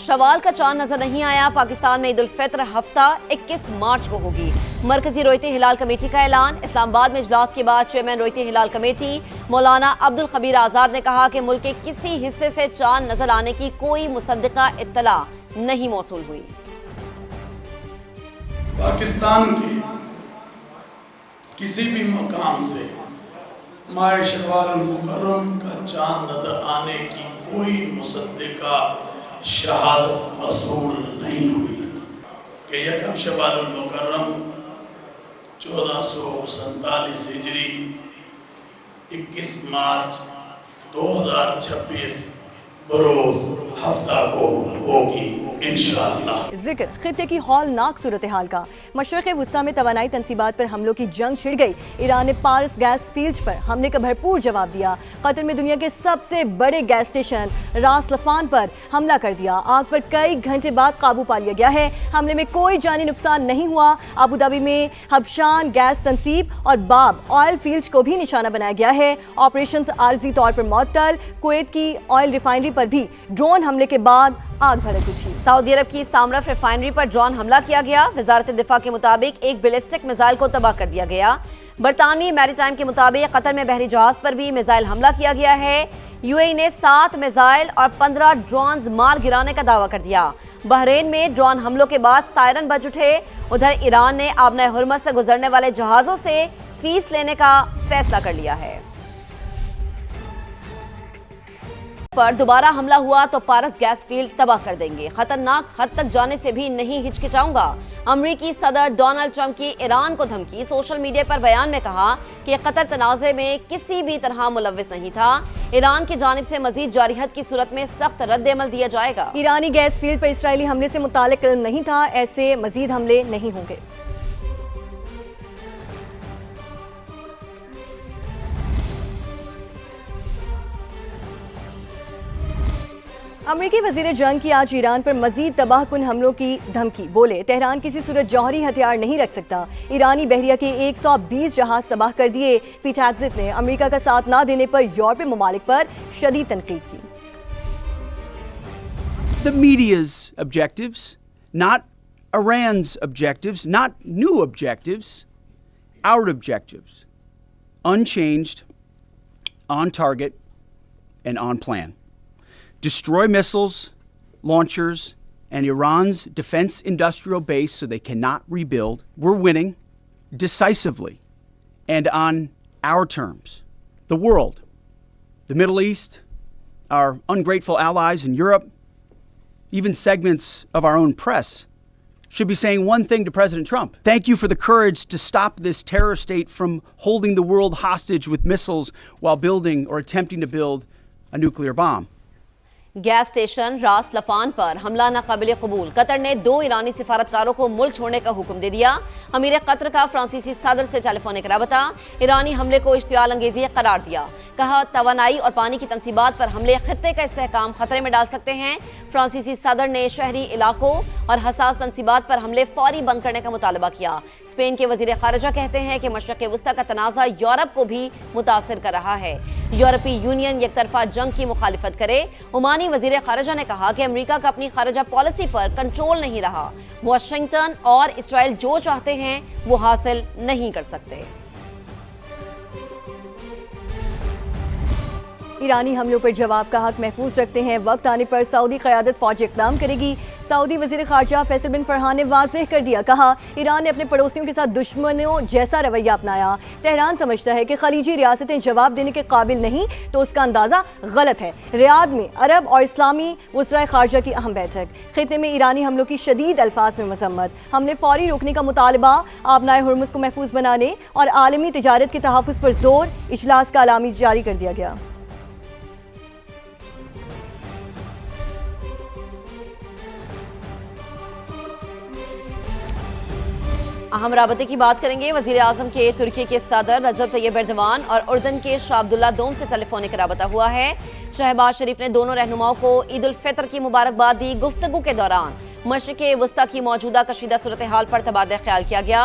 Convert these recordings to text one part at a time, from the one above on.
शवाल का चांद नजर नहीं आया। पाकिस्तान में ईद उल फित्र हफ्ता 21 मार्च को होगी। मरकजी रोयते हिलाल कमेटी का ऐलान। इस्लामाबाद में इजलास के बाद चेयरमैन रोयते हिलाल कमेटी मौलाना अब्दुल खबीर आजाद ने कहा कि मुल्क के किसी हिस्से से चांद नजर आने की कोई मुसद्दिका इत्तला नहीं मौसूल हुई। पाकिस्तान के किसी भी मकाम से माह शवाल मुकर्रम का चांद नजर आने की कोई मुसद्दिका शहादत मसूल नहीं हुई कि यकम शवाल मुकर्रम 1447 हिजरी 21 मार्च 2026 बरोज हफ्ता को होगी इंशाअल्लाह। जिक्र खित्ते की हौलनाक सूरत हाल का। मशरक़ वुस्ता में तवानाई तंसीबात पर हमलों की जंग छिड़ गई। ईरान ने पारस गैस फील्ड पर हमले का भरपूर जवाब दिया। कतर में दुनिया के सबसे बड़े गैस स्टेशन रास लफान पर हमला कर दिया। आग पर कई घंटे बाद काबू पा लिया गया है। हमले में कोई जानी नुकसान नहीं हुआ। अबू धाबी में हबशान गैस तंसीब और बाब ऑयल फील्ड को भी निशाना बनाया गया है। ऑपरेशन आर्जी तौर पर मुअत्तल। कुवैत की ऑयल रिफाइनरी पर भी ड्रोन हमले के बाद आग भड़क उठी। सऊदी अरब की सामरफ रिफाइनरी पर ड्रोन हमला किया गया। वजारत दिफा के मुताबिक एक बैलिस्टिक मिसाइल को तबाह कर दिया गया। बरतानवी मैरीटाइम के मुताबिक कतर में बहरी जहाज पर भी मिसाइल हमला किया गया है। यूएई ने 7 मिसाइल और 15 ड्रोन मार गिराने का दावा कर दिया। बहरीन में ड्रोन हमलों के बाद सायरन बज उठे। उधर ईरान ने आबनाए हुर्मुज़ से गुजरने वाले जहाजों से फीस लेने का फैसला कर लिया है। पर दोबारा हमला हुआ तो पारस गैस फील्ड तबाह कर देंगे। खतरनाक हद तक जाने से भी नहीं हिचकिचाऊंगा। अमरीकी सदर डोनाल्ड ट्रंप की ईरान को धमकी। सोशल मीडिया पर बयान में कहा कि कतर तनाज़े में किसी भी तरह मुलव्विस नहीं था। ईरान की जानिब से मजीद जारियत की सूरत में सख्त रद्द-ए-अमल दिया जाएगा। ईरानी गैस फील्ड पर इसराइली हमले से मुताल्लिक इल्म नहीं था। ऐसे मजीद हमले नहीं होंगे। अमरीकी वजीर जंग की आज ईरान पर मजीद तबाहकुन हमलों की धमकी। बोले तेहरान किसी सूरत जौहरी हथियार नहीं रख सकता। ईरानी बहरिया के 120 जहाज तबाह कर दिए। पीट हेग्सेथ ने अमरीका का साथ ना देने पर यूरोपीय ममालिक पर शदीद तनकीद की। The media's objectives, not Iran's objectives, not new objectives, our objectives, unchanged, on target, and on plan. Destroy missiles, launchers, and Iran's defense industrial base so they cannot rebuild. We're winning decisively and on our terms. The world, the Middle East, our ungrateful allies in Europe, even segments of our own press should be saying one thing to President Trump. Thank you for the courage to stop this terror state from holding the world hostage with missiles while building or attempting to build a nuclear bomb. Gas station रास लफान पर हमला नाकाबिल कबूल। Qatar ने 2 ईरानी सिफारतकारों को मुल्क छोड़ने का हुक्म दे दिया। अमीर कतर का फ्रांसीसी सदर से टेलीफोनिक रबता। ईरानी हमले को इश्तियाल अंगेजी करार दिया। कहा तवानाई और पानी की तंसीबात पर हमले खत्ते का इस्तेहकाम खतरे में डाल सकते हैं। फ्रांसीसी सदर ने शहरी इलाकों और हसास तंसीबात पर हमले फौरी बंद करने का मुतालबा किया। स्पेन के वजीर खारजा कहते हैं कि मशरक़ वुस्ता का तनाज़ा यूरोप को भी मुतासिर कर रहा है। यूरोपीय यूनियन एक तरफा जंग की मुखालिफत करे। ओमानी वजीर खारजा ने कहा कि अमेरिका का अपनी खारजा पॉलिसी पर कंट्रोल नहीं रहा। वाशिंगटन और इसराइल जो चाहते हैं वो हासिल नहीं कर सकते। ईरानी हमलों पर जवाब का हक महफूज रखते हैं। वक्त आने पर सऊदी क़यादत फौजी इक़दाम करेगी। सऊदी वज़ीर ख़ारजा फैसल बिन फरहान ने वाज़ेह कर दिया। कहा ईरान ने अपने पड़ोसियों के साथ दुश्मनों जैसा रवैया अपनाया। तेहरान समझता है कि खलीजी रियासतें जवाब देने के काबिल नहीं तो उसका अंदाज़ा गलत है। रियाद में अरब और इस्लामी वज़राए ख़ारजा की अहम बैठक। खित्ते में ईरानी हमलों की शदीद अल्फाज में मज़म्मत। हमले फौरी रोकने का मुतालबा। आबनाए हुर्मुज़ को महफूज बनाने और आलमी तिजारत के तहफ़्फ़ुज़ पर जोर। इजलास का अलामी जारी कर दिया गया। अहम राबते की बात करेंगे। वजीर आजम के तुर्की के सदर रजब तैयब एर्दोगान और उर्दन के शाह अब्दुल्ला दोम से टेलीफोनिक राबता हुआ है। शहबाज शरीफ ने दोनों रहनुमाओं को ईद उल फित्र की मुबारकबाद दी। गुफ्तगू के दौरान मशरिक़ वुस्ता की मौजूदा कशीदा सूरत हाल पर तबादला ख्याल किया गया।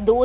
2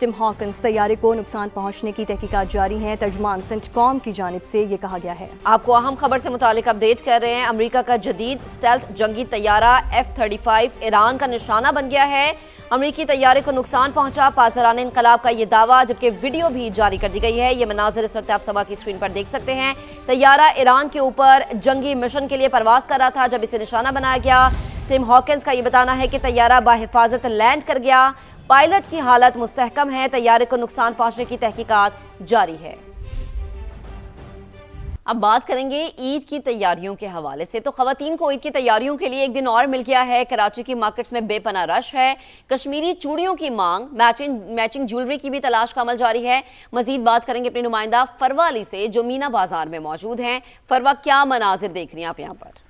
टिम हॉकिंस तैयारे को नुकसान पहुंचने की तहकीकात जारी हैं। तर्जुमान सेंटकॉम की जानिब से ये कहा गया है। आपको अहम खबर से मुतालिक अपडेट कर रहे हैं। अमेरिका का जदीद स्टेल्थ जंगी तैयारा F-35 ईरान का निशाना बन गया है। अमेरिकी तैयारे को नुकसान पहुंचा, पासदारान इनकलाब का ये दावा, जबकि वीडियो भी जारी कर दी गई है। ये मनाजिर इस वक्त आप समा की स्क्रीन पर देख सकते हैं। तैयारा ईरान के ऊपर जंगी मिशन के लिए परवाज कर रहा था जब इसे निशाना बनाया गया। टिम हॉकिंस का ये बताना है कि तैयारा बाहिफाजत लैंड कर गया। पायलट की हालत मुस्तहकम है। तैयारे को नुकसान पहुंचने की तहकीकात जारी है। अब बात करेंगे ईद की तैयारियों के हवाले से। तो खवातीन को ईद की तैयारियों के लिए एक दिन और मिल गया है। कराची की मार्केट्स में बेपनाह रश है। कश्मीरी चूड़ियों की मांग, मैचिंग ज्वेलरी की भी तलाश का अमल जारी है। मजीद बात करेंगे अपनी नुमाइंदा फरवा अली से, जो मीना बाजार में मौजूद हैं। फरवा, क्या मनाजिर देख रही हैं आप यहाँ पर?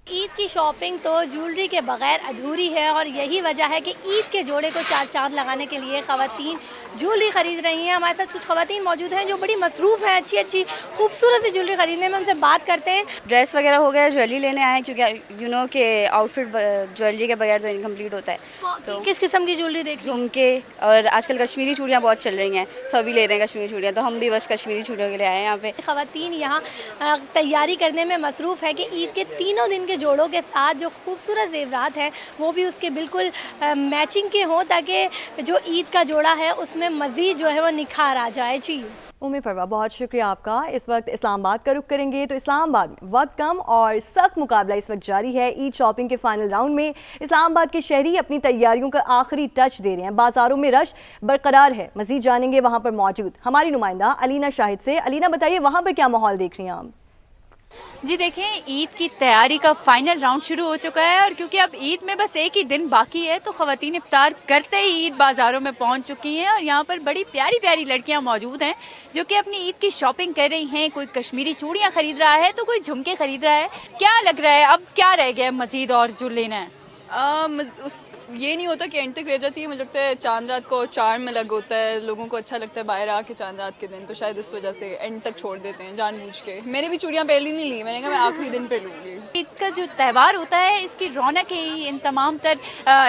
ईद की शॉपिंग तो ज्वेलरी के बगैर अधूरी है और यही वजह है कि ईद के जोड़े को चार चांद लगाने के लिए ख़वातीन ज्वेलरी ख़रीद रही हैं। हमारे साथ कुछ ख़वातीन मौजूद हैं जो बड़ी मसरूफ़ हैं, अच्छी खूबसूरत सी ज्वेलरी ख़रीदने में। उनसे बात करते हैं। ड्रेस वगैरह हो गया, ज्वेलरी लेने आए हैं क्योंकि यू नो के आउटफिट ज्वेलरी के बगैर तो इनकम्प्लीट होता है। तो किस किस्म की ज्वेलरी देख? झुमके और आजकल कश्मीरी चूड़ियाँ बहुत चल रही हैं, सभी ले रहे हैं कश्मीरी चूड़ियाँ, तो हम भी बस कश्मीरी चूड़ियों के लिए आए हैं यहाँ पे। ख़वातीन यहाँ तैयारी करने में मसरूफ़ है कि ईद के तीनों दिन के जोड़ों के साथ जो खूबसूरत ज़ेवरात हैं वो भी उसके बिल्कुल मैचिंग के हों, ताकि जो ईद का जोड़ा है उसमें मज़ीद जो है वो निखार आ जाए। जी उम्मे फरवा, बहुत शुक्रिया आपका। इस वक्त इस्लामाबाद का रुख करेंगे। तो इस्लामाबाद में वक्त कम और सख्त मुकाबला इस वक्त जारी है। ईद शॉपिंग के फाइनल राउंड में इस्लामाबाद के शहरी अपनी तैयारियों का आखिरी टच दे रहे हैं। बाजारों में रश बरकरार है। मजीद जानेंगे वहाँ पर मौजूद हमारी नुमाइंदा अलीना शाहिद से। अलीना, बताइए वहाँ पर क्या माहौल देख रही हैं आप? जी देखें, ईद की तैयारी का फाइनल राउंड शुरू हो चुका है और क्योंकि अब ईद में बस एक ही दिन बाकी है तो ख़वातीन इफ्तार करते ही ईद बाज़ारों में पहुंच चुकी हैं और यहाँ पर बड़ी प्यारी प्यारी लड़कियां मौजूद हैं जो कि अपनी ईद की शॉपिंग कर रही हैं। कोई कश्मीरी चूड़ियाँ खरीद रहा है तो कोई झुमके खरीद रहा है। क्या लग रहा है, अब क्या रह गया मज़ीद और जो लेना है? ये नहीं होता कि एंड तक रह जाती है। मुझे लगता है चांद रात को चार्म अलग होता है, लोगों को अच्छा लगता है बाहर आके चांद रात के दिन, तो शायद इस वजह से एंड तक छोड़ देते हैं जानबूझ के। मैंने भी चूड़ियाँ पहली नहीं ली, मैंने कहा मैं आखिरी दिन पे लूँगी। ईद का जो त्यौहार होता है इसकी रौनक ही इन तमाम तर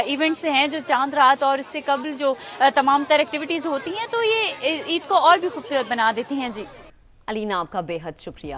इवेंट्स हैं जो चांद रात और इससे कबल जो तमाम तर एक्टिविटीज़ होती हैं, तो ये ईद को और भी खूबसूरत बना देती हैं। जी अलीना, आपका बेहद शुक्रिया।